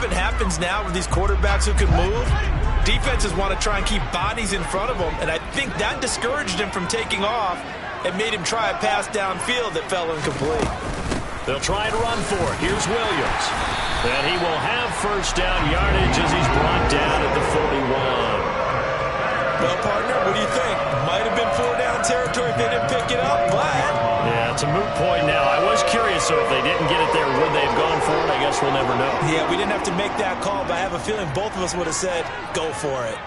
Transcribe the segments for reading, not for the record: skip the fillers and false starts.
often happens now with these quarterbacks who can move. Defenses want to try and keep bodies in front of them, and I think that discouraged him from taking off and made him try a pass downfield that fell incomplete. They'll try and run for it. Here's Williams. And he will have first down yardage as he's brought down at the 41. Well, partner, what do you think? Might have been 4-down territory if they didn't pick it up, but... Yeah, it's a moot point now. I was curious, so if they didn't get it there, would they have gone for it? I guess we'll never know. Yeah, we didn't have to make that call, but I have a feeling both of us would have said, go for it.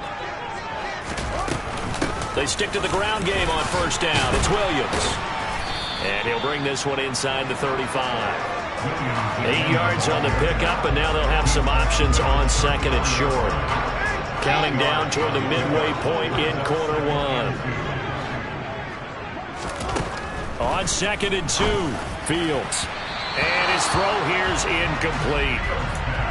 They stick to the ground game on first down. It's Williams. And he'll bring this one inside the 35. 8 yards on the pickup, and now they'll have some options on second and short. Counting down toward the midway point in quarter one. On second and 2, Fields. And his throw here's incomplete.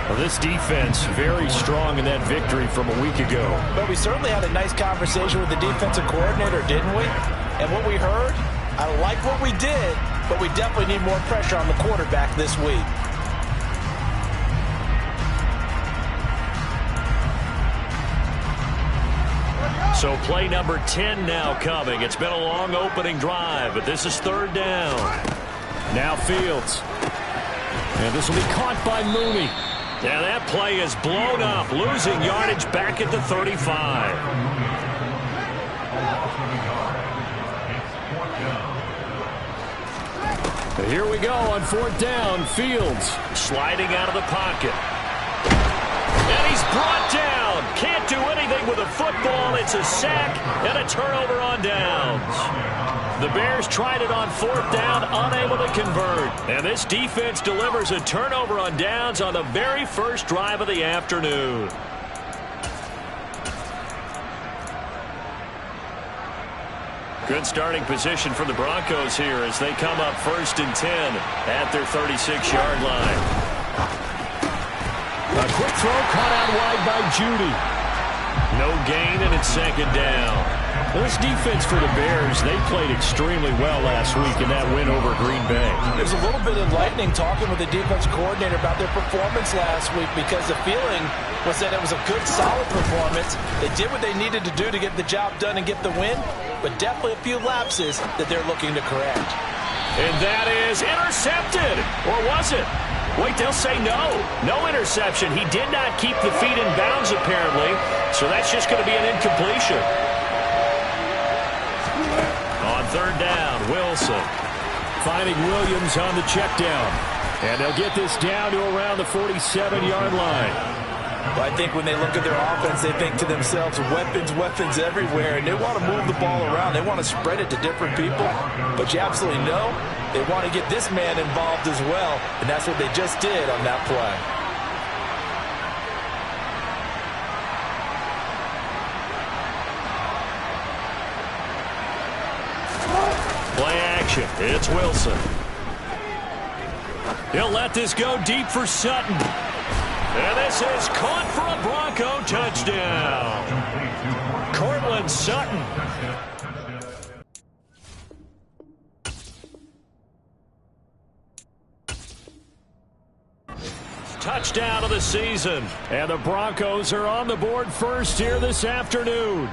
Well, this defense very strong in that victory from a week ago. But we certainly had a nice conversation with the defensive coordinator, didn't we? And what we heard, I like what we did, but we definitely need more pressure on the quarterback this week. So play number 10 now coming. It's been a long opening drive, but this is third down. Now Fields. And this will be caught by Mooney. Yeah, that play is blown up, losing yardage back at the 35. Here we go on fourth down. Fields sliding out of the pocket. And he's brought down. Can't do anything with a football. It's a sack and a turnover on downs. The Bears tried it on fourth down, unable to convert. And this defense delivers a turnover on downs on the very first drive of the afternoon. Good starting position for the Broncos here as they come up first and 10 at their 36-yard line. A quick throw caught out wide by Judy. No gain, and it's second down. Well, this defense for the Bears, they played extremely well last week in that win over Green Bay. There's a little bit enlightening talking with the defense coordinator about their performance last week because the feeling was that it was a good, solid performance. They did what they needed to do to get the job done and get the win, but definitely a few lapses that they're looking to correct. And that is intercepted. Or was it? Wait, they'll say no. No interception. He did not keep the feet in bounds, apparently, so that's just going to be an incompletion. On third down, Wilson finding Williams on the check down. And they'll get this down to around the 47-yard line. Well, I think when they look at their offense, they think to themselves, weapons, weapons everywhere, and they want to move the ball around. They want to spread it to different people, but you absolutely know they want to get this man involved as well, and that's what they just did on that play. Play action. It's Wilson. He'll let this go deep for Sutton. And this is caught for a Bronco touchdown. Courtland Sutton. Touchdown of the season. And the Broncos are on the board first here this afternoon.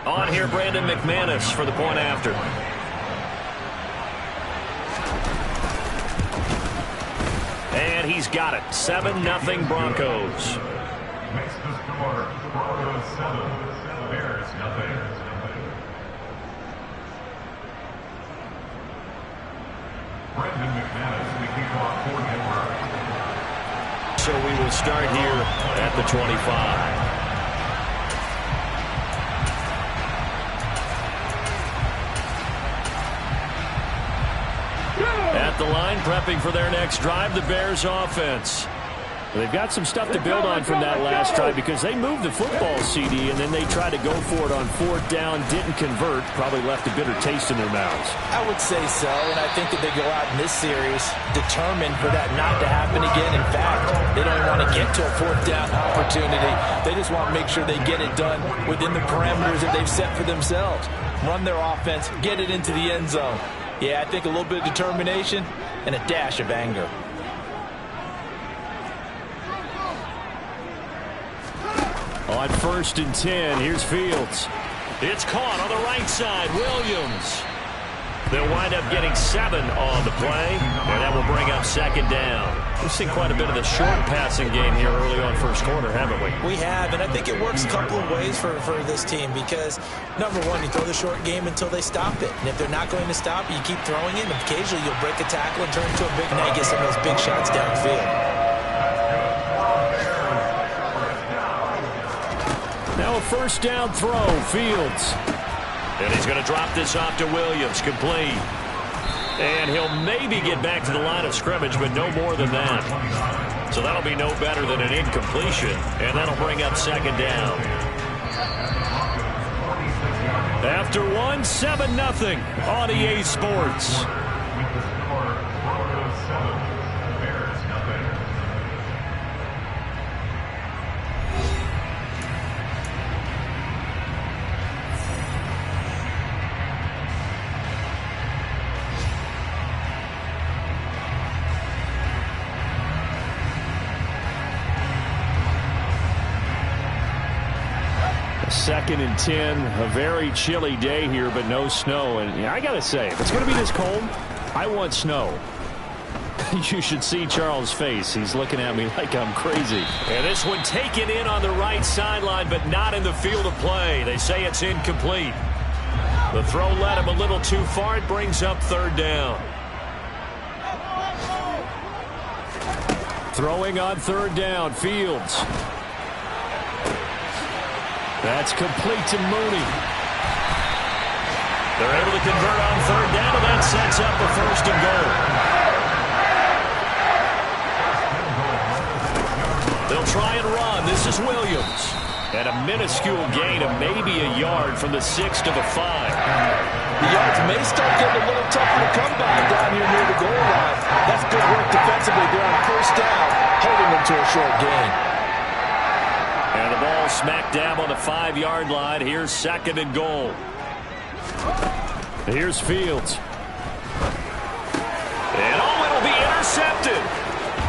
On here, Brandon McManus for the point after. And he's got it. 7-0 Broncos. Makes the score Broncos 7, Bears 0. Brandon McManus, the kickoff for Denver. So we will start here at the 25. At the line, prepping for their next drive, the Bears offense. They've got some stuff to build on from that last drive because they moved the football, CD, and then they tried to go for it on fourth down, didn't convert, probably left a bitter taste in their mouths. I would say so, and I think that they go out in this series determined for that not to happen again. In fact, they don't even want to get to a fourth down opportunity. They just want to make sure they get it done within the parameters that they've set for themselves. Run their offense, get it into the end zone. Yeah, I think a little bit of determination and a dash of anger. On 1st and 10, here's Fields. It's caught on the right side. Williams. They'll wind up getting 7 on the play, and that will bring up 2nd down. We've seen quite a bit of the short passing game here early on first quarter, haven't we? We have, and I think it works a couple of ways for this team because, number one, you throw the short game until they stop it. And if they're not going to stop it, you keep throwing it, and occasionally you'll break a tackle and turn it into a big night, get some of those big shots downfield. Now a 1st down throw, Fields. And he's going to drop this off to Williams, complete. And he'll maybe get back to the line of scrimmage, but no more than that. So that'll be no better than an incompletion, and that'll bring up 2nd down. After 1, 7-0 on EA Sports. With the score, Broncos 7, Bears nothing. Second and 10, a very chilly day here, but no snow. And I got to say, if it's going to be this cold, I want snow. You should see Charles' face. He's looking at me like I'm crazy. And this one taken in on the right sideline, but not in the field of play. They say it's incomplete. The throw led him a little too far. It brings up 3rd down. Throwing on 3rd down, Fields. That's complete to Mooney. They're able to convert on 3rd down, and that sets up a 1st and goal. They'll try and run. This is Williams. And a minuscule gain of maybe a yard from the 6 to the 5. The yards may start getting a little tougher to come by down here near the goal line. That's good work defensively there on 1st down, holding them to a short gain. And the ball smack dab on the 5-yard line. Here's 2nd and goal. Here's Fields. And it'll be intercepted.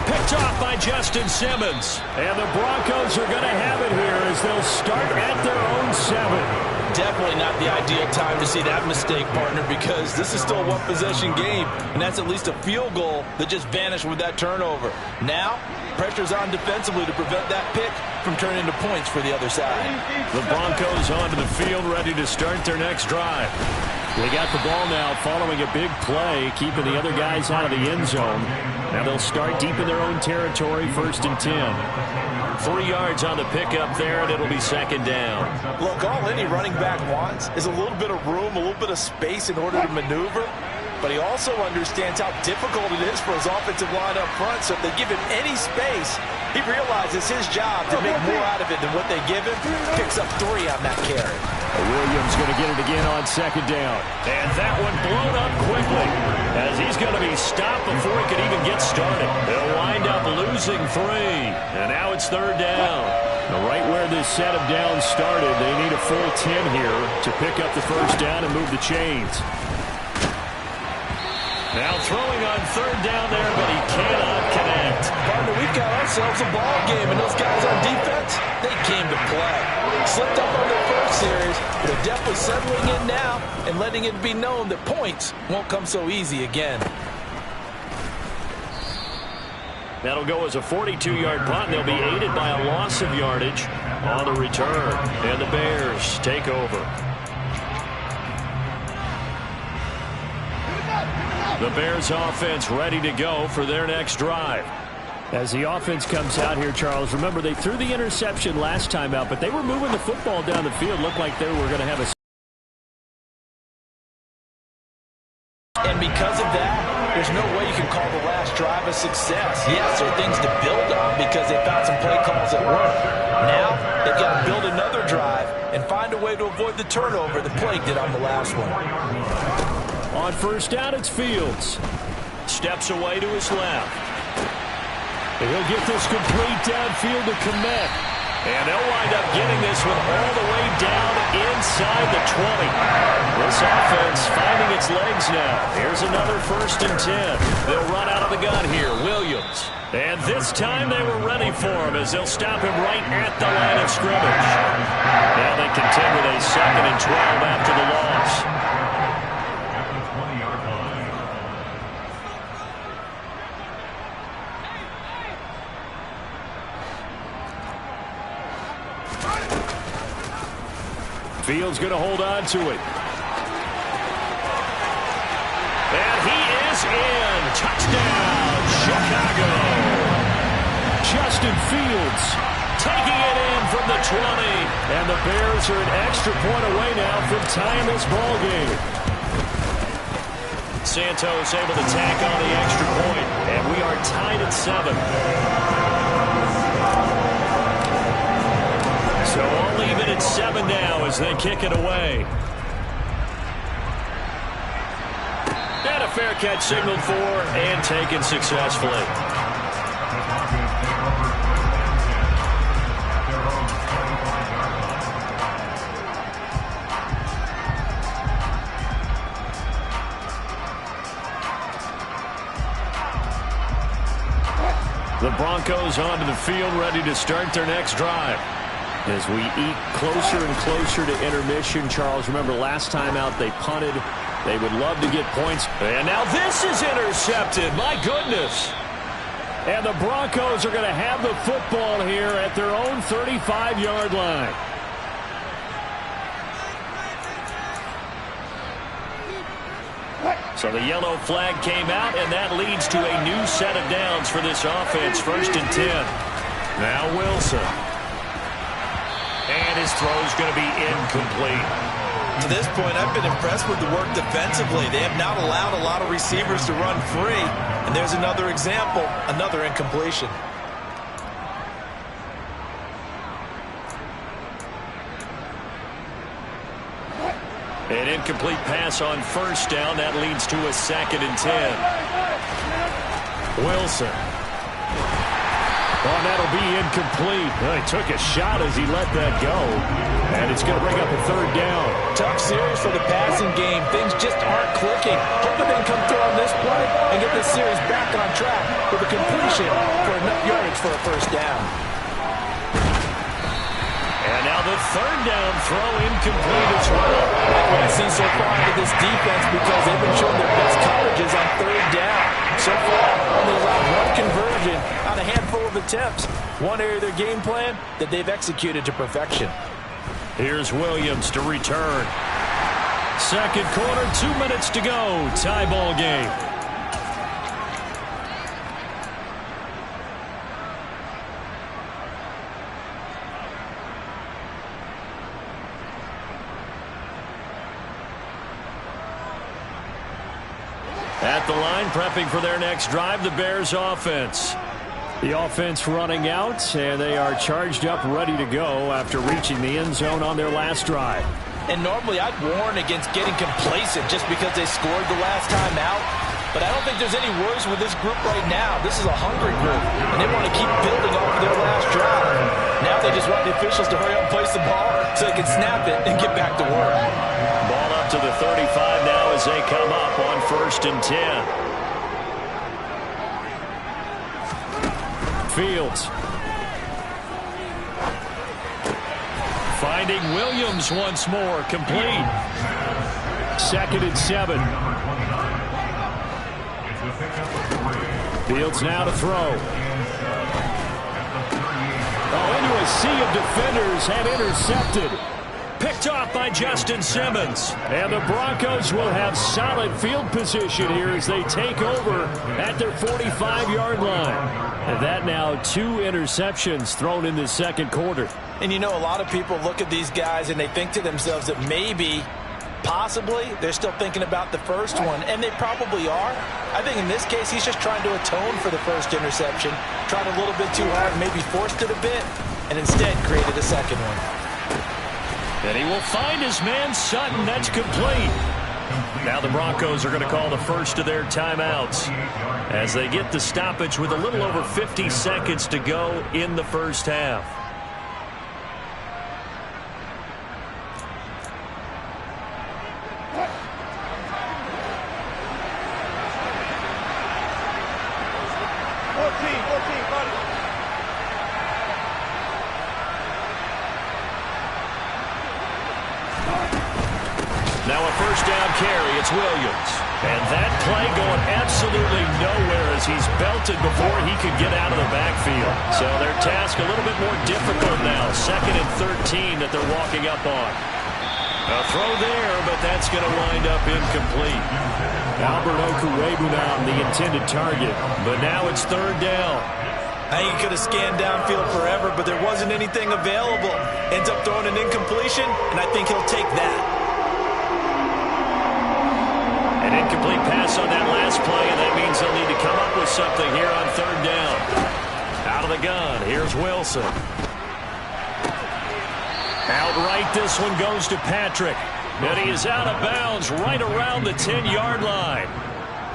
Picked off by Justin Simmons. And the Broncos are going to have it here as they'll start at their own 7. Definitely not the ideal time to see that mistake, partner, because this is still a one-possession game, and that's at least a field goal that just vanished with that turnover. Now, pressure's on defensively to prevent that pick from turning into points for the other side. The Broncos onto the field, ready to start their next drive. They got the ball now following a big play, keeping the other guys out of the end zone. Now they'll start deep in their own territory, 1st and 10. 3 yards on the pickup there, and it'll be 2nd down. Look, all any running back wants is a little bit of room, a little bit of space in order to maneuver. But he also understands how difficult it is for his offensive line up front. So if they give him any space, he realizes his job to make more out of it than what they give him. Picks up 3 on that carry. Williams going to get it again on 2nd down. And that one blown up quickly as he's going to be stopped before he could even get started. They'll wind up losing 3. And now it's 3rd down. Now right where this set of downs started, they need a full 10 here to pick up the 1st down and move the chains. Now throwing on 3rd down there, but he cannot connect. Partner, we've got ourselves a ball game, and those guys on defense, they came to play. Slipped up on their first series, but they're definitely settling in now and letting it be known that points won't come so easy again. That'll go as a 42-yard punt. They'll be aided by a loss of yardage on the return. And the Bears take over. The Bears offense ready to go for their next drive. As the offense comes out here, Charles, remember they threw the interception last time out, but they were moving the football down the field. Looked like they were going to have a... And because of that, there's no way you can call the last drive a success. Yes, there are things to build on because they found some play calls that work. Now, they've got to build another drive and find a way to avoid the turnover that plagued it on the last one. On 1st down, it's Fields. Steps away to his left. And he'll get this complete downfield to Kmet. And they'll wind up getting this one all the way down inside the 20. This offense finding its legs now. Here's another 1st and 10. They'll run out of the gun here. Williams. And this time they were ready for him as they'll stop him right at the line of scrimmage. Now they contend with a 2nd and 12 after the loss. At the 20-yard line. Fields going to hold on to it. And he is in. Touchdown, Chicago. Justin Fields taking it in from the 20. And the Bears are an extra point away now from tying this ball game. Santos able to tack on the extra point. And we are tied at 7. So all even at 7 now as they kick it away. And a fair catch signaled for and taken successfully. The Broncos onto the field ready to start their next drive. As we eat closer and closer to intermission, Charles, remember last time out they punted. They would love to get points. And now this is intercepted. My goodness. And the Broncos are going to have the football here at their own 35-yard line. So the yellow flag came out, and that leads to a new set of downs for this offense. 1st and 10. Now Wilson. And his throw is going to be incomplete. To this point, I've been impressed with the work defensively. They have not allowed a lot of receivers to run free. And there's another example, another incompletion. An incomplete pass on 1st down. That leads to a 2nd and 10. Wilson. Oh, that'll be incomplete. Well, he took a shot as he let that go. And it's going to bring up a 3rd down. Tough series for the passing game. Things just aren't clicking. Hoping they can come through on this play and get this series back on track with a completion for enough yardage for a 1st down. And now the 3rd down throw incomplete as well. Like what I've seen so far out of this defense because they've been showing their best coverages on 3rd down. So far, only allowed 1 conversion on a handful of attempts. One area of their game plan that they've executed to perfection. Here's Williams to return. 2nd quarter, 2 minutes to go. Tie ball game. At the line, prepping for their next drive, the Bears offense. The offense running out, and they are charged up, ready to go after reaching the end zone on their last drive. And normally I'd warn against getting complacent just because they scored the last time out. But I don't think there's any worries with this group right now. This is a hungry group, and they want to keep building off of their last drive. Now they just want the officials to hurry up and place the ball so they can snap it and get back to work. Ball up to the 35 now as they come up on 1st and 10. Fields. Finding Williams once more. Complete. 2nd and 7. Fields now to throw. Oh, into a sea of defenders and intercepted. Picked off by Justin Simmons. And the Broncos will have solid field position here as they take over at their 45-yard line. And that now 2 interceptions thrown in the 2nd quarter. And you know, a lot of people look at these guys and they think to themselves that maybe, possibly, they're still thinking about the first one. And they probably are. I think in this case, he's just trying to atone for the first interception. Tried a little bit too hard, maybe forced it a bit, and instead created a 2nd one. And he will find his man Sutton. That's complete. Now the Broncos are going to call the first of their timeouts as they get the stoppage with a little over 50 seconds to go in the 1st half. Now a first down carry. It's Williams. And that play going absolutely nowhere as he's belted before he could get out of the backfield. So their task a little bit more difficult now. 2nd and 13 that they're walking up on. A throw there, but that's going to wind up incomplete. Albert Okwuegbunam now the intended target. But now it's 3rd down. I think he could have scanned downfield forever, but there wasn't anything available. Ends up throwing an incompletion, and I think he'll take that. An incomplete pass on that last play, and that means they'll need to come up with something here on 3rd down. Out of the gun, here's Wilson. Outright, this one goes to Patrick. And he is out of bounds right around the 10-yard line.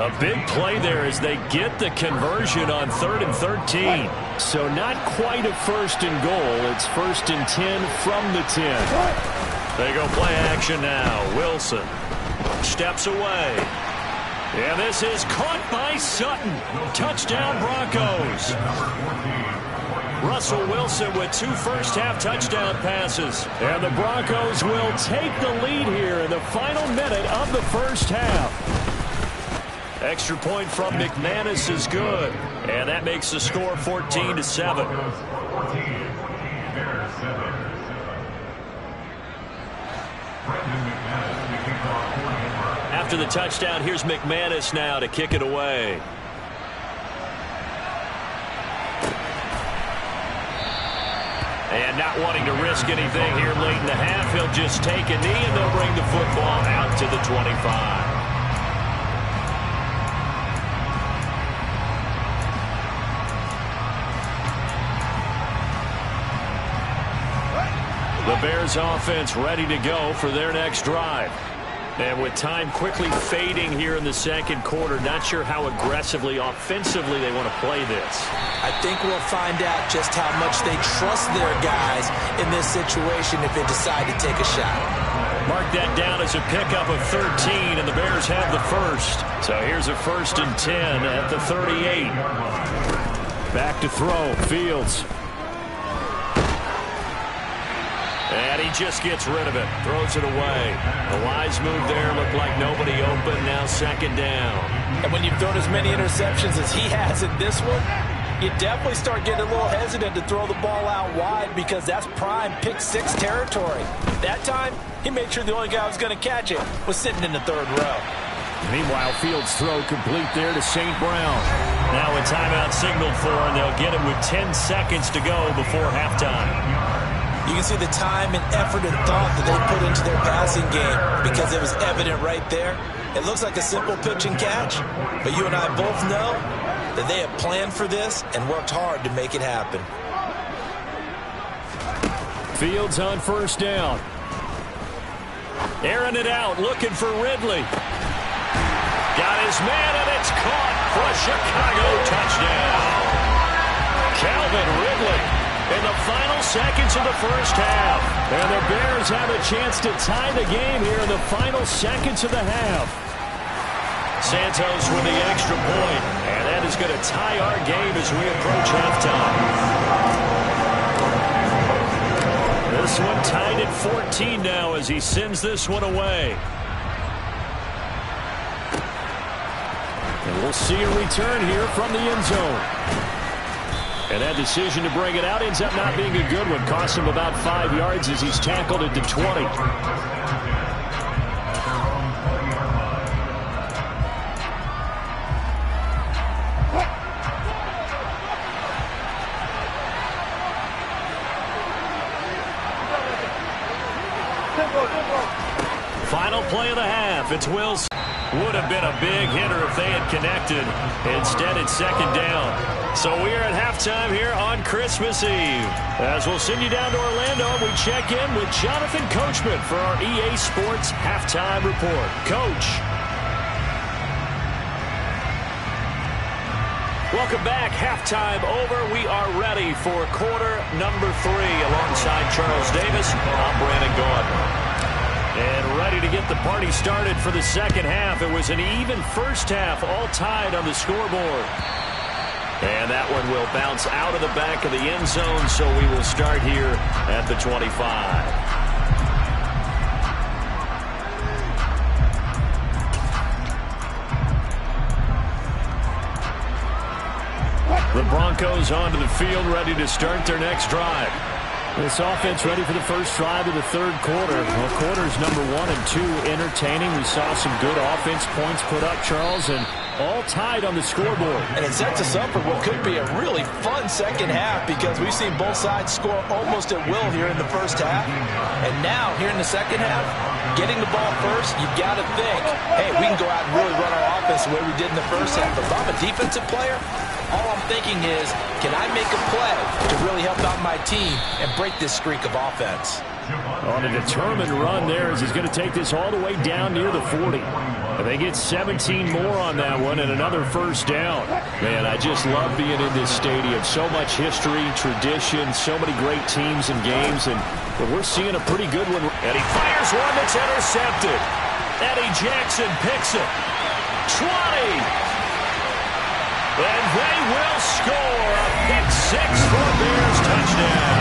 A big play there as they get the conversion on 3rd and 13. So not quite a 1st and goal. It's 1st and 10 from the 10. They go play action now. Wilson steps away. And this is caught by Sutton. Touchdown Broncos. Russell Wilson with 2 first-half touchdown passes. And the Broncos will take the lead here in the final minute of the first half. Extra point from McManus is good. And that makes the score 14-7. After the touchdown, here's McManus now to kick it away. And not wanting to risk anything here late in the half, he'll just take a knee and they'll bring the football out to the 25. The Bears offense ready to go for their next drive. And with time quickly fading here in the 2nd quarter, not sure how aggressively, offensively they want to play this. I think we'll find out just how much they trust their guys in this situation if they decide to take a shot. Mark that down as a pickup of 13, and the Bears have the first. So here's a 1st and 10 at the 38. Back to throw, Fields. And he just gets rid of it, throws it away. A wise move there, looked like nobody open, now 2nd down. And when you've thrown as many interceptions as he has in this one, you definitely start getting a little hesitant to throw the ball out wide because that's prime pick 6 territory. That time, he made sure the only guy who was going to catch it was sitting in the 3rd row. Meanwhile, Fields' throw complete there to St. Brown. Now a timeout signaled for, and they'll get it with 10 seconds to go before halftime. You can see the time and effort and thought that they put into their passing game because it was evident right there. It looks like a simple pitch and catch, but you and I both know that they have planned for this and worked hard to make it happen. Fields on 1st down. Airing it out, looking for Ridley. Got his man, and it's caught for a Chicago touchdown. Calvin Ridley in the final seconds of the first half. And the Bears have a chance to tie the game here in the final seconds of the half. Santos with the extra point, and that is going to tie our game as we approach halftime. This one tied at 14 now as he sends this one away. And we'll see a return here from the end zone. And that decision to bring it out ends up not being a good one. Cost him about 5 yards as he's tackled at the 20. Final play of the half. It's Wilson. Would have been a big hitter if they had connected. Instead, it's 2nd down. So we are at halftime here on Christmas Eve. As we'll send you down to Orlando, we check in with Jonathan Coachman for our EA Sports Halftime Report. Coach. Welcome back. Halftime over. We are ready for quarter number 3. Alongside Charles Davis, I'm Brandon Gaudin. And ready to get the party started for the 2nd half. It was an even first half, all tied on the scoreboard. And that one will bounce out of the back of the end zone, so we will start here at the 25. The Broncos onto the field, ready to start their next drive. This offense ready for the first drive of the third quarter. Well, quarters number 1 and 2 entertaining. We saw some good offense points put up, Charles, and all tied on the scoreboard. And it sets us up for what could be a really fun second half because we've seen both sides score almost at will here in the first half. And now, here in the second half, getting the ball first, you've got to think, hey, we can go out and really run our offense the way we did in the first half. If I'm a defensive player, all I'm thinking is, can I make a play to really help out my team and break this streak of offense? On a determined run there as he's going to take this all the way down near the 40. And they get 17 more on that one and another first down. Man, I just love being in this stadium. So much history, tradition, so many great teams and games, and we're seeing a pretty good one. And he fires one that's intercepted. Eddie Jackson picks it. 20. And they will score a pick-6 for a Bears touchdown.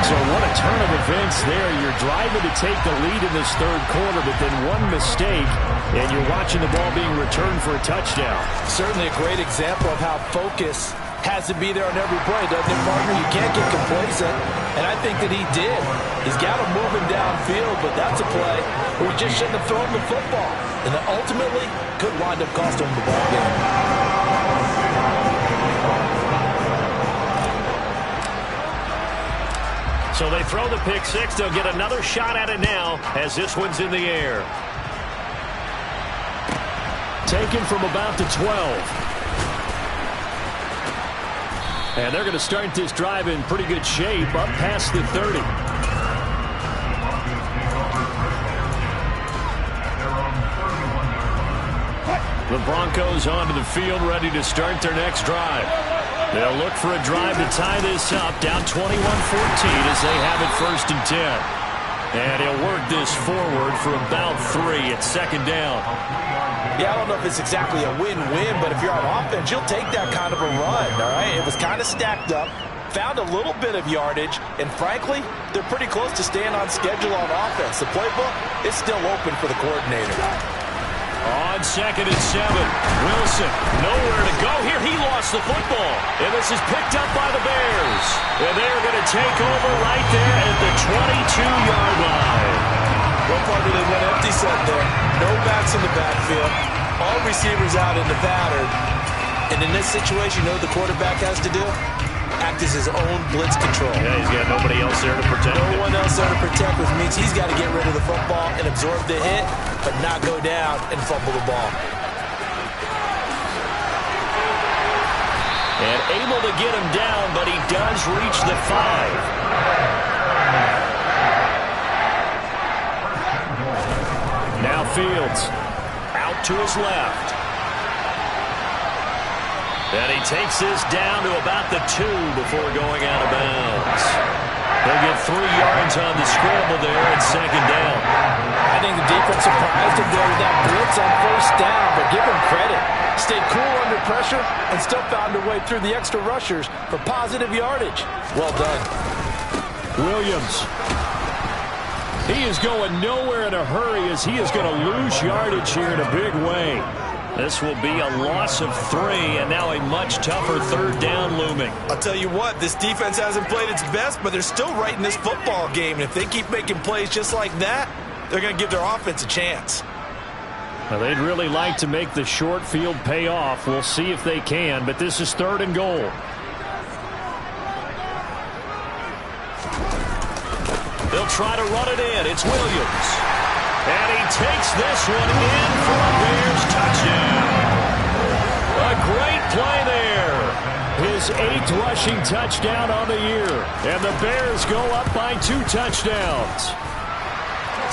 So what a turn of events there. You're driving to take the lead in this third quarter, but then one mistake, and you're watching the ball being returned for a touchdown. Certainly a great example of how focus has to be there on every play, doesn't it, partner? You can't get complacent, and I think that he did. He's got him moving downfield, but that's a play where he just shouldn't have thrown the football, and that ultimately could wind up costing him the ball game. So they throw the pick-6. They'll get another shot at it now as this one's in the air. Taken from about the 12. And they're going to start this drive in pretty good shape up past the 30. The Broncos onto the field, ready to start their next drive. They'll look for a drive to tie this up, down 21-14 as they have it 1st and 10. And he'll work this forward for about 3 at 2nd down. Yeah, I don't know if it's exactly a win-win, but if you're on offense, you'll take that kind of a run, all right? It was kind of stacked up, found a little bit of yardage, and frankly, they're pretty close to staying on schedule on offense. The playbook is still open for the coordinator. On 2nd and 7, Wilson, nowhere to go here. He lost the football, and this is picked up by the Bears. And they're going to take over right there at the 22-yard line. Well, partner, they went empty set there. No backs in the backfield. All receivers out in the pattern. And in this situation, you know what the quarterback has to do? Act as his own blitz control. Yeah, he's got nobody else there to protect him. No one else there to protect, which means he's got to get rid of the football and absorb the hit, but not go down and fumble the ball. And able to get him down, but he does reach the 5. Now Fields out to his left. And he takes this down to about the 2 before going out of bounds. He'll get 3 yards on the scramble there at 2nd down. I think the defense surprised him there with that blitz on 1st down, but give him credit. Stayed cool under pressure and still found a way through the extra rushers for positive yardage. Well done. Williams. He is going nowhere in a hurry as he is going to lose yardage here in a big way. This will be a loss of 3, and now a much tougher 3rd down looming. I'll tell you what, this defense hasn't played its best, but they're still right in this football game. And if they keep making plays just like that, they're going to give their offense a chance. Now, they'd really like to make the short field pay off. We'll see if they can, but this is 3rd and goal. They'll try to run it in. It's Williams. And he takes this one in for a Bears touchdown. A great play there. His 8th rushing touchdown on the year. And the Bears go up by 2 touchdowns.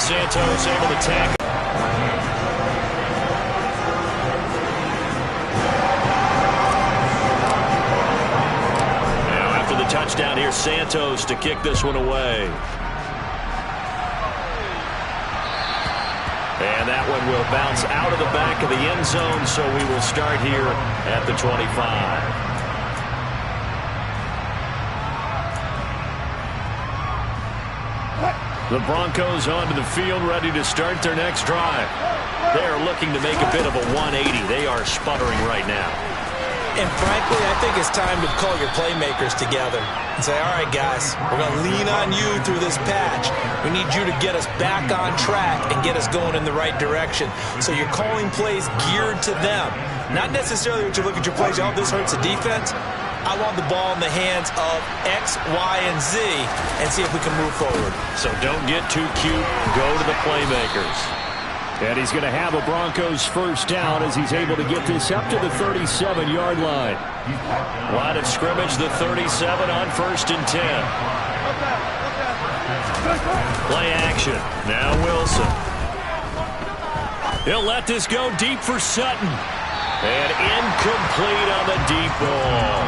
Santos able to tackle. Now after the touchdown here, Santos to kick this one away. And And that one will bounce out of the back of the end zone, so we will start here at the 25. The Broncos onto the field, ready to start their next drive. They are looking to make a bit of a 180. They are sputtering right now. And frankly, I think it's time to call your playmakers together and say, all right, guys, we're going to lean on you through this patch. We need you to get us back on track and get us going in the right direction. So you're calling plays geared to them. Not necessarily what you look at your plays, oh, this hurts the defense. I want the ball in the hands of X, Y, and Z and see if we can move forward. So don't get too cute. Go to the playmakers. And he's going to have a Broncos first down as he's able to get this up to the 37-yard line. Line of scrimmage, the 37 on 1st and 10. Play action. Now Wilson. He'll let this go deep for Sutton. And incomplete on the deep ball.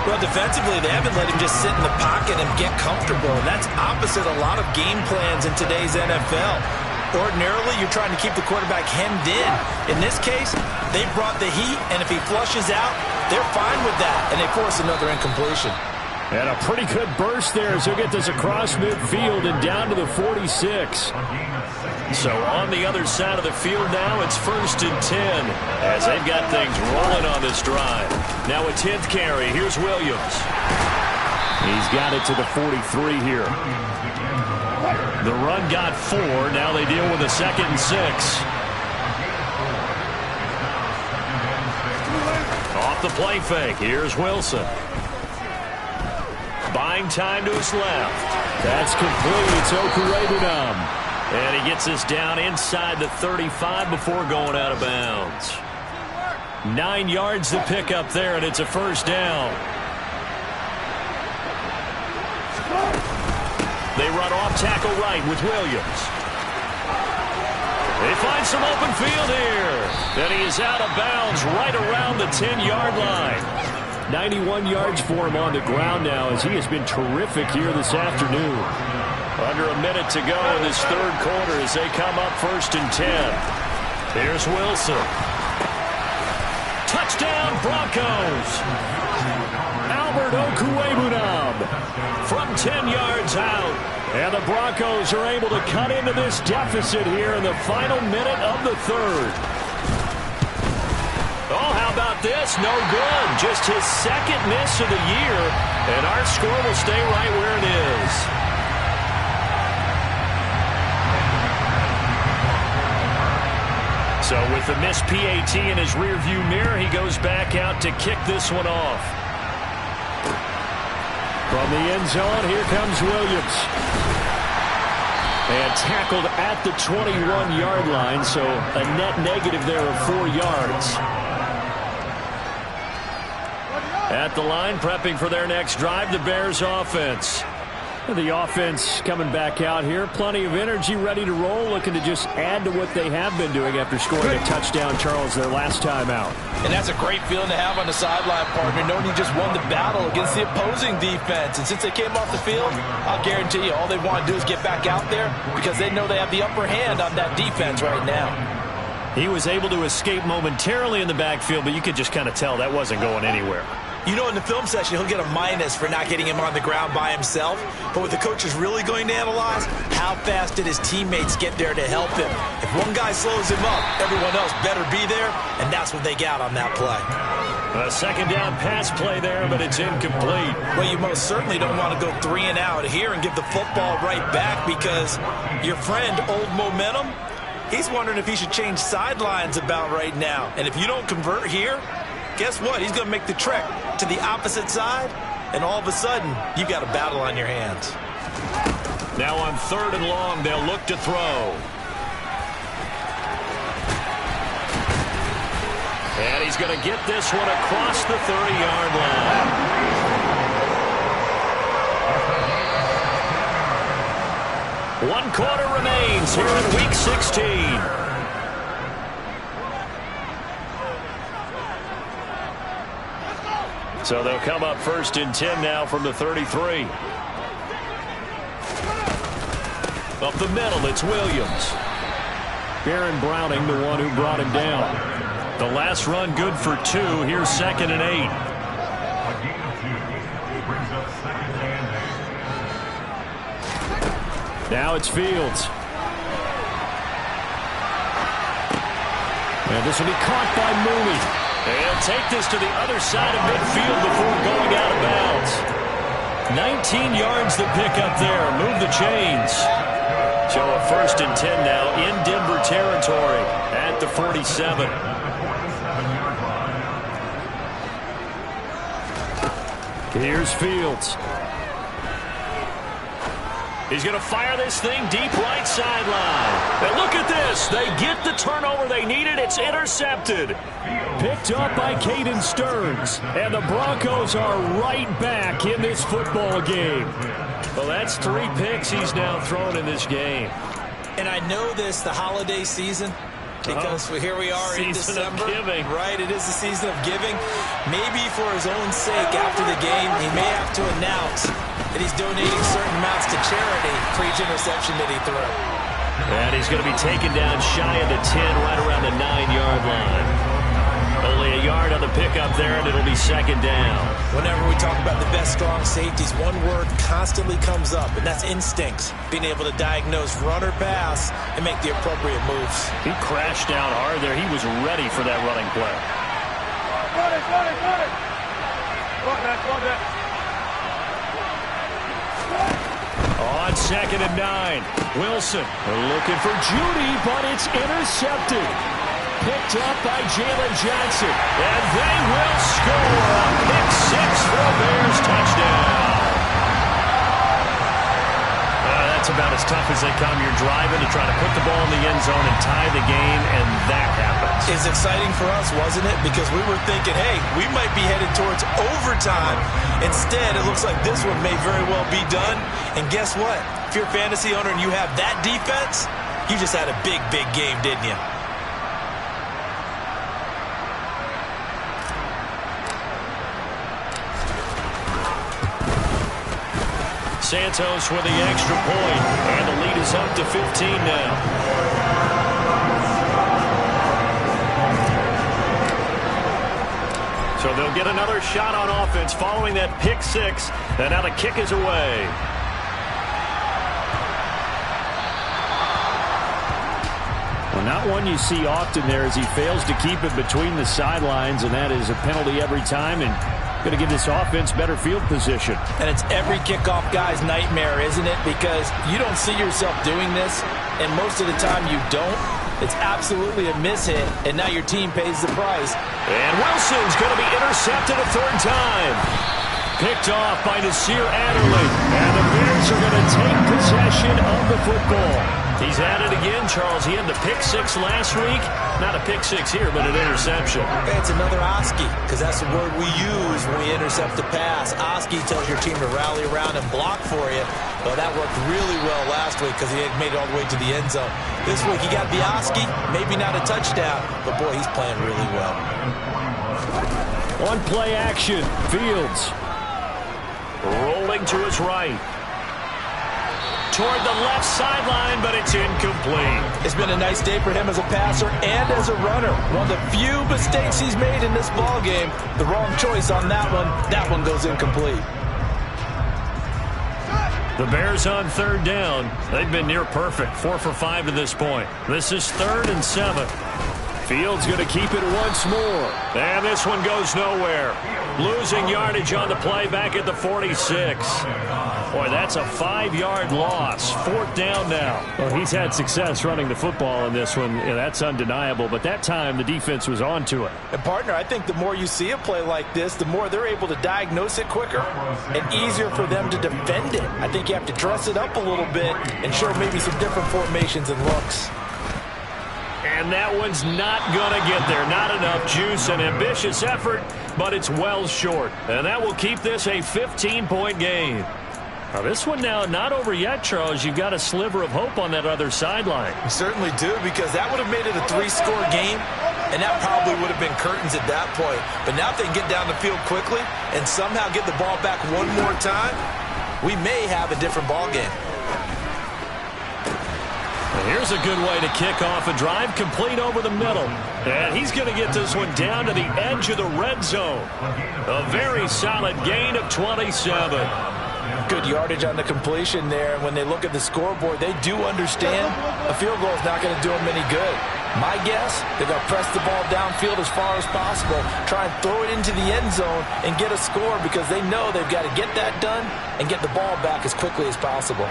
Well, defensively, they haven't let him just sit in the pocket and get comfortable. And that's opposite a lot of game plans in today's NFL. Ordinarily, you're trying to keep the quarterback hemmed in. In this case, they brought the heat, and if he flushes out, they're fine with that. And they force another incompletion. And a pretty good burst there as he'll get this across midfield and down to the 46. So on the other side of the field now, it's 1st and 10 as they've got things rolling on this drive. Now a 10th carry. Here's Williams. He's got it to the 43 here. The run got 4. Now they deal with a 2nd and 6. Off the play fake. Here's Wilson. Buying time to his left. That's complete. It's Okurebunom. And he gets us down inside the 35 before going out of bounds. 9 yards to pick up there, and it's a first down. They run off tackle right with Williams. They find some open field here. And he is out of bounds right around the 10-yard line. 91 yards for him on the ground now as he has been terrific here this afternoon. Under a minute to go in this third quarter as they come up 1st and 10. Here's Wilson. Touchdown, Broncos. Albert Okurebunom from 10 yards out. And the Broncos are able to cut into this deficit here in the final minute of the third. Oh, how about this? No good. Just his 2nd miss of the year. And our score will stay right where it is. So with the missed PAT in his rearview mirror, he goes back out to kick this one off. From the end zone, here comes Williams. And tackled at the 21-yard line, so a net negative there of 4 yards. At the line, prepping for their next drive, the Bears offense. The offense coming back out here. Plenty of energy, ready to roll, looking to just add to what they have been doing after scoring a touchdown, Charles, their last time out. And that's a great feeling to have on the sideline, partner, knowing you just won the battle against the opposing defense. And since they came off the field, I'll guarantee you all they want to do is get back out there because they know they have the upper hand on that defense right now. He was able to escape momentarily in the backfield, but you could just kind of tell that wasn't going anywhere. You know, in the film session, he'll get a minus for not getting him on the ground by himself. But what the coach is really going to analyze, how fast did his teammates get there to help him? If one guy slows him up, everyone else better be there, and that's what they got on that play. A 2nd down pass play there, but it's incomplete. Well, you most certainly don't want to go 3 and out here and give the football right back because your friend, Old Momentum, he's wondering if he should change sidelines about right now. And if you don't convert here, guess what? He's going to make the trek to the opposite side, and all of a sudden, you've got a battle on your hands. Now on 3rd and long, they'll look to throw. And he's going to get this one across the 30-yard line. One quarter remains here in Week 16. So they'll come up 1st and 10 now from the 33. Up the middle, it's Williams. Baron Browning, the one who brought him down. The last run good for 2. Here's 2nd and 8. A gain of 2 brings up 2nd and 8. Now it's Fields. And this will be caught by Mooney. And take this to the other side of midfield before going out of bounds. 19 yards the pick up there. Move the chains. So a 1st and 10 now in Denver territory at the 47. Here's Fields. He's going to fire this thing deep right sideline. And look at this. They get the turnover they needed. It's intercepted. Picked up by Caden Stearns. And the Broncos are right back in this football game. Well, that's 3 picks he's now thrown in this game. And I know this, the holiday season, because here we are in December. Season of giving. Right, it is the season of giving. Maybe for his own sake after the game, he may have to announce that he's donating certain amounts to charity for each interception that he threw. And he's going to be taken down shy of the 10, right around the 9-yard line. Only a yard on the pickup there, and it'll be 2nd down. Whenever we talk about the best strong safeties, one word constantly comes up, and that's instincts. Being able to diagnose run or pass and make the appropriate moves. He crashed down hard there. He was ready for that running play. On 2nd and 9. Wilson looking for Judy, but it's intercepted. Picked up by Jalen Johnson. And they will score a pick 6 for a Bears touchdown. That's about as tough as they come. You're driving to try to put the ball in the end zone and tie the game, and that happens. It's exciting for us, wasn't it? Because we were thinking, hey, we might be headed towards overtime. Instead, it looks like this one may very well be done. And guess what? If you're a fantasy owner and you have that defense, you just had a big, big game, didn't you? Santos with the extra point, and the lead is up to 15 now. So they'll get another shot on offense following that pick 6, and now the kick is away. Well, not one you see often there as he fails to keep it between the sidelines, and that is a penalty every time, and going to give this offense better field position. And it's every kickoff guy's nightmare, isn't it? Because you don't see yourself doing this, and most of the time you don't. It's absolutely a mishit, and now your team pays the price. And Wilson's going to be intercepted a 3rd time. Picked off by Nasir Adderley. And the Bears are going to take possession of the football. He's at it again, Charles. He had the pick 6 last week. Not a pick 6 here, but an interception. It's another Oski, because that's the word we use when we intercept a pass. Oski tells your team to rally around and block for you. Well, that worked really well last week because he had made it all the way to the end zone. This week he got the Oski, maybe not a touchdown, but boy, he's playing really well. On play action, Fields. Rolling to his right. Toward the left sideline, but it's incomplete. It's been a nice day for him as a passer and as a runner. One of the few mistakes he's made in this ball game. The wrong choice on that one. That one goes incomplete. The Bears on 3rd down. They've been near perfect. 4 for 5 to this point. This is 3rd and 7. Fields going to keep it once more. And this one goes nowhere. Losing yardage on the play back at the 46. Boy, that's a 5-yard loss. 4th down now. Well, he's had success running the football in this one. Yeah, that's undeniable. But that time, the defense was on to it. And, partner, I think the more you see a play like this, the more they're able to diagnose it quicker and easier for them to defend it. I think you have to dress it up a little bit and show maybe some different formations and looks. And that one's not going to get there. Not enough juice. An ambitious effort, but it's well short. And that will keep this a 15-point game. Now, this one now not over yet, Charles. You've got a sliver of hope on that other sideline. You certainly do, because that would have made it a 3-score game, and that probably would have been curtains at that point. But now if they can get down the field quickly and somehow get the ball back one more time, we may have a different ball game. Here's a good way to kick off a drive, complete over the middle. And he's going to get this one down to the edge of the red zone. A very solid gain of 27. Good yardage on the completion there. And when they look at the scoreboard, they do understand a field goal is not going to do them any good. My guess, they're going to press the ball downfield as far as possible, try and throw it into the end zone and get a score because they know they've got to get that done and get the ball back as quickly as possible.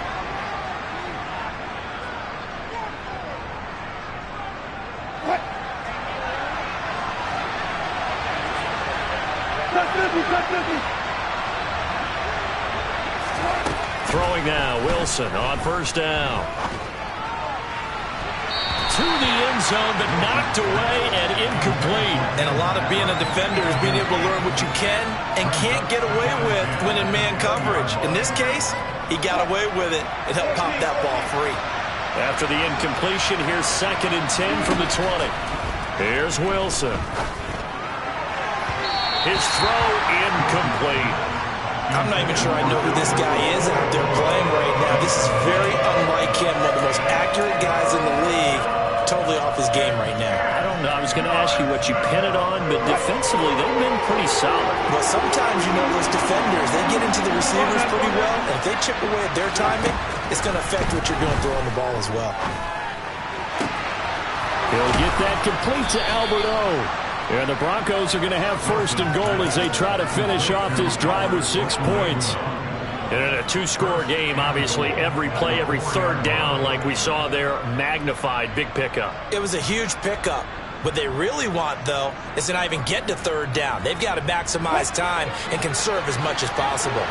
Throwing now, Wilson on first down. To the end zone, but knocked away and incomplete. And a lot of being a defender is being able to learn what you can and can't get away with when in man coverage. In this case, he got away with it and helped pop that ball free. After the incompletion, here's 2nd and 10 from the 20. Here's Wilson. His throw incomplete. I'm not even sure I know who this guy is out there playing right now. This is very unlike him, one of the most accurate guys in the league. Totally off his game right now. I don't know. I was going to ask you what you pin it on, but defensively, they've been pretty solid. Well, sometimes, you know, those defenders, they get into the receivers pretty well, and if they chip away at their timing, it's going to affect what you're doing throwing the ball as well. He'll get that complete to Albert O. And the Broncos are going to have 1st and goal as they try to finish off this drive with 6 points. And in a 2-score game, obviously, every play, every 3rd down, like we saw there, magnified. Big pickup. It was a huge pickup. What they really want, though, is to not even get to 3rd down. They've got to maximize time and conserve as much as possible.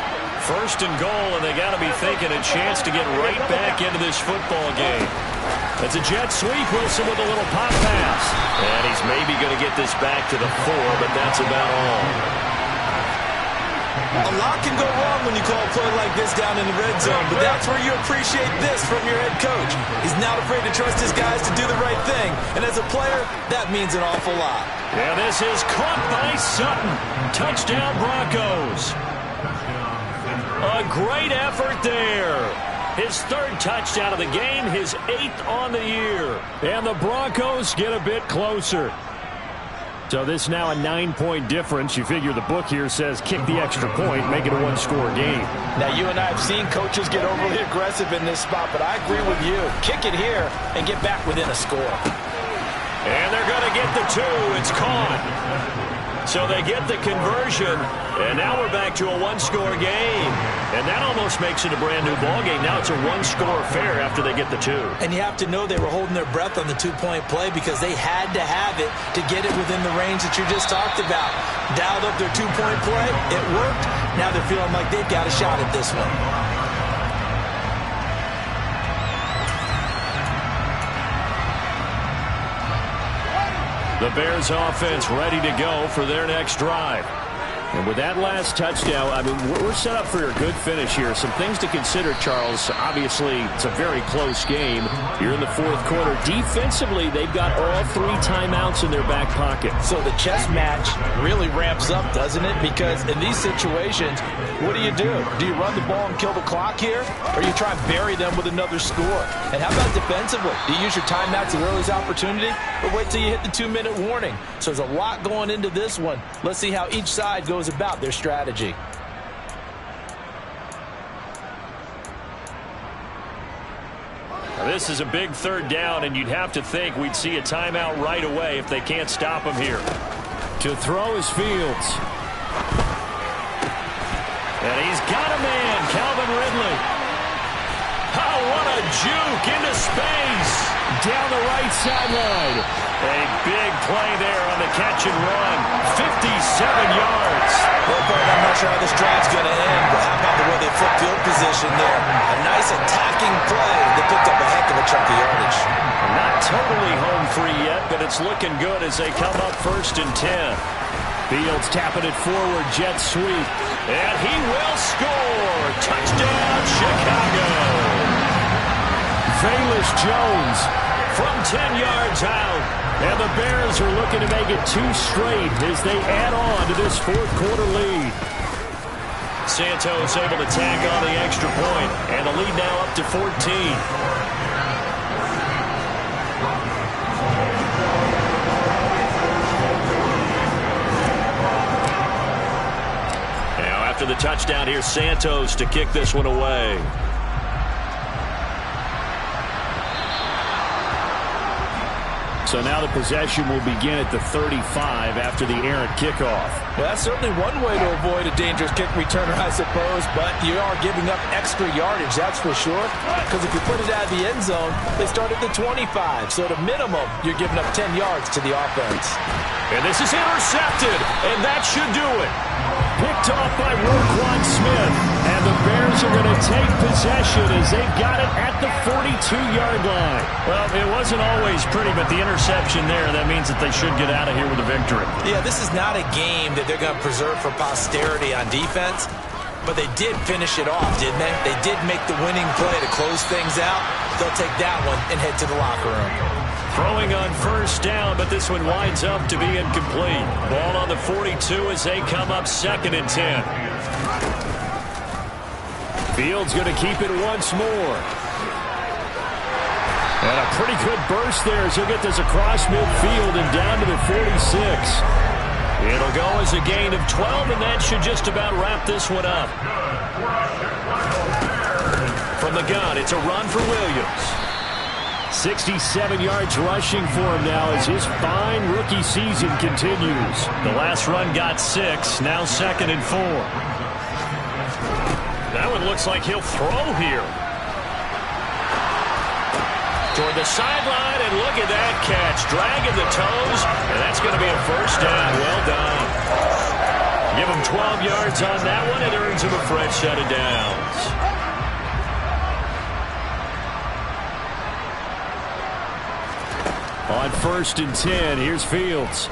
1st and goal, and they got to be thinking a chance to get right back into this football game. It's a jet sweep. Wilson with a little pop pass. And he's maybe going to get this back to the 4, but that's about all. A lot can go wrong when you call a play like this down in the red zone, but that's where you appreciate this from your head coach. He's not afraid to trust his guys to do the right thing, and as a player, that means an awful lot. And this is caught by Sutton. Touchdown, Broncos. A great effort there. His 3rd touchdown of the game, his 8th on the year. And the Broncos get a bit closer. So this now a 9-point difference. You figure the book here says kick the extra point, make it a 1-score game. Now, you and I have seen coaches get overly aggressive in this spot, but I agree with you. Kick it here and get back within a score. And they're going to get the 2. It's caught. So they get the conversion, and now we're back to a 1-score game. And that almost makes it a brand-new ball game. Now it's a 1-score affair after they get the 2. And you have to know they were holding their breath on the 2-point play because they had to have it to get it within the range that you just talked about. Dialed up their 2-point play. It worked. Now they're feeling like they've got a shot at this one. The Bears offense ready to go for their next drive. And with that last touchdown, I mean, we're set up for a good finish here. Some things to consider, Charles. Obviously, it's a very close game. You're in the 4th quarter. Defensively, they've got all 3 timeouts in their back pocket. So the chess match really ramps up, doesn't it? Because in these situations, what do? Do you run the ball and kill the clock here? Or you try and bury them with another score? And how about defensively? Do you use your timeouts at earliest opportunity? Or wait till you hit the 2-minute warning? So there's a lot going into this one. Let's see how each side goes about their strategy. This is a big 3rd down, and you'd have to think we'd see a timeout right away if they can't stop him here. To throw is Fields. And he's got a man, Calvin Ridley. Oh, what a juke into space. Down the right sideline. A big play there on the catch and run. 57 yards. Well, Bert, I'm not sure how this drive's going to end, but how about the way they flip field position there? A nice attacking play that picked up a heck of a chunk of yardage. Not totally home free yet, but it's looking good as they come up 1st and 10. Fields tapping it forward, jet sweep. And he will score. Touchdown, Chicago. Velus Jones from 10 yards out. And the Bears are looking to make it 2 straight as they add on to this 4th quarter lead. Santos able to tack on the extra point, and the lead now up to 14. after the touchdown, here's Santos to kick this one away. So now the possession will begin at the 35 after the errant kickoff. Well, that's certainly one way to avoid a dangerous kick returner, I suppose, but you are giving up extra yardage, that's for sure, because if you put it out of the end zone, they start at the 25, so at a minimum, you're giving up 10 yards to the offense. And this is intercepted, and that should do it. Picked off by Roquan Smith, and the Bears are going to take possession as they've got it at the 42-yard line. Well, it wasn't always pretty, but the interception there, that means that they should get out of here with a victory. Yeah, this is not a game that they're going to preserve for posterity on defense, but they did finish it off, didn't they? They did make the winning play to close things out. They'll take that one and head to the locker room. Throwing on first down, but this one winds up to be incomplete. Ball on the 42 as they come up 2nd and 10. Fields going to keep it once more. And a pretty good burst there as he'll get this across midfield and down to the 46. It'll go as a gain of 12, and that should just about wrap this one up. From the gun, it's a run for Williams. 67 yards rushing for him now as his fine rookie season continues. The last run got 6, now 2nd and 4. That one looks like he'll throw here. Toward the sideline, and look at that catch. Dragging the toes, and that's going to be a first down. Well done. Give him 12 yards on that one. It earns him a fresh set of downs. On 1st and 10, here's Fields.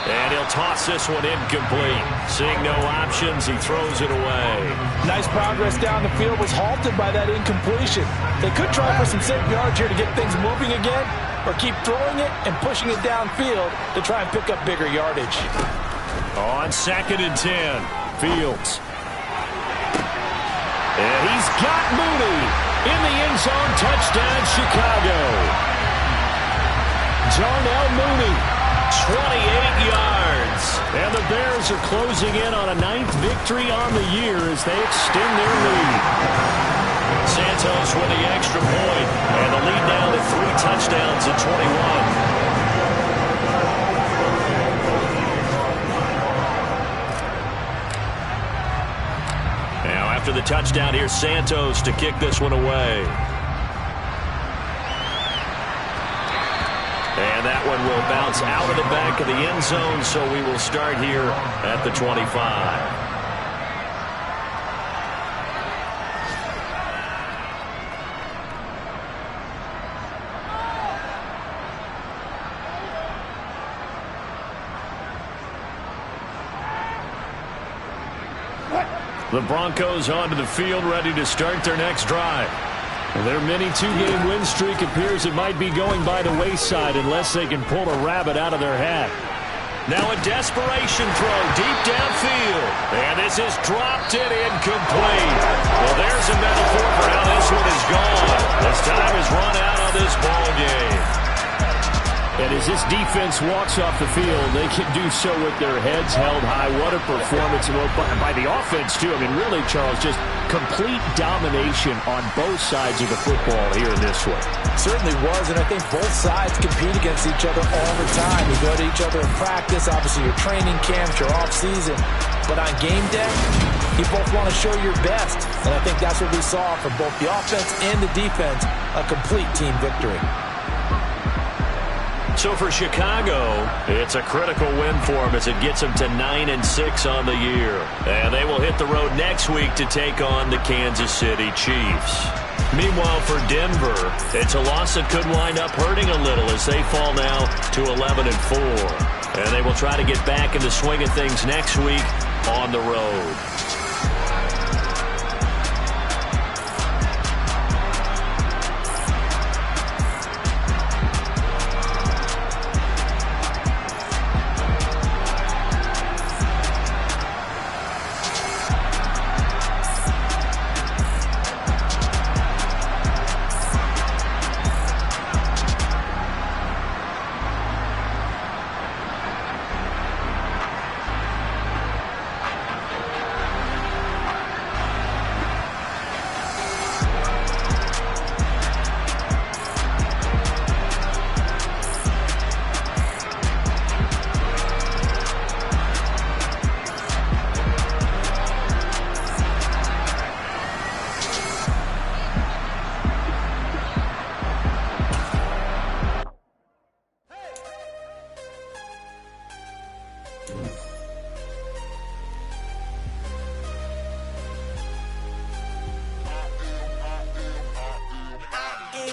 And he'll toss this one incomplete. Seeing no options, he throws it away. Nice progress down the field, was halted by that incompletion. They could try for some safe yards here to get things moving again, or keep throwing it and pushing it downfield to try and pick up bigger yardage. On 2nd and 10, Fields. And he's got Mooney in the end zone. Touchdown, Chicago. Darnell Mooney, 28 yards. And the Bears are closing in on a 9th victory on the year as they extend their lead. Santos with the extra point, and the lead now to 3 touchdowns at 21. After the touchdown, here's Santos to kick this one away. And that one will bounce out of the back of the end zone, so we will start here at the 25. The Broncos onto the field, ready to start their next drive. Their mini 2-game win streak appears it might be going by the wayside unless they can pull a rabbit out of their hat. Now a desperation throw deep downfield. And this is dropped and incomplete. Well, there's a metaphor for how this one is gone. This time is run out on this ball game. And as this defense walks off the field, they can do so with their heads held high. What a performance by the offense, too. I mean, really, Charles, just complete domination on both sides of the football here in this one. Certainly was, and I think both sides compete against each other all the time. You go to each other in practice, obviously your training camps, your off-season. But on game day, you both want to show your best. And I think that's what we saw from both the offense and the defense, a complete team victory. So for Chicago, it's a critical win for them as it gets them to 9-6 on the year. And they will hit the road next week to take on the Kansas City Chiefs. Meanwhile, for Denver, it's a loss that could wind up hurting a little as they fall now to 11-4. And they will try to get back in the swing of things next week on the road.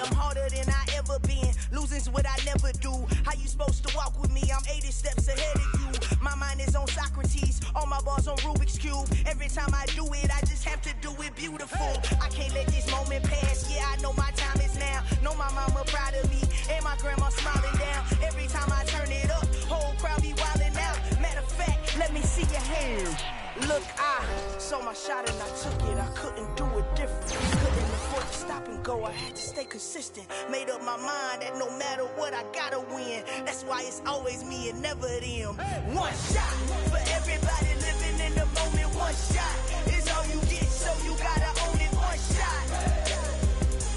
I'm harder than I ever been. Losing's what I never do. How you supposed to walk with me? I'm 80 steps ahead of you. My mind is on Socrates. All my bars on Rubik's Cube. Every time I do it, I just have to do it beautiful. I can't let this moment pass. Yeah, I know my time is now. Know my mama proud of me. And my grandma smiling down. Every time I turn it up, whole crowd be wilding out. Matter of fact, let me see your hands. Look, I saw my shot and I took it. I couldn't do it different. Couldn't afford to stop and go. I had to stay consistent. Made up my mind that no matter what, I gotta win. That's why it's always me and never them. One shot for everybody living in the moment. One shot is all you get, so you gotta own it. One shot.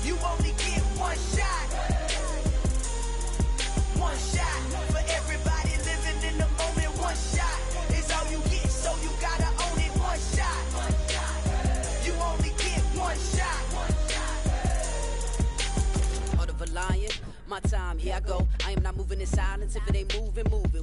You only get one shot. One shot for everybody living in the moment. One shot is all you get, so you gotta own it. One shot. You only get one shot. Heart of a lion, my time, here I go. I am not moving in silence. If it ain't moving, move it.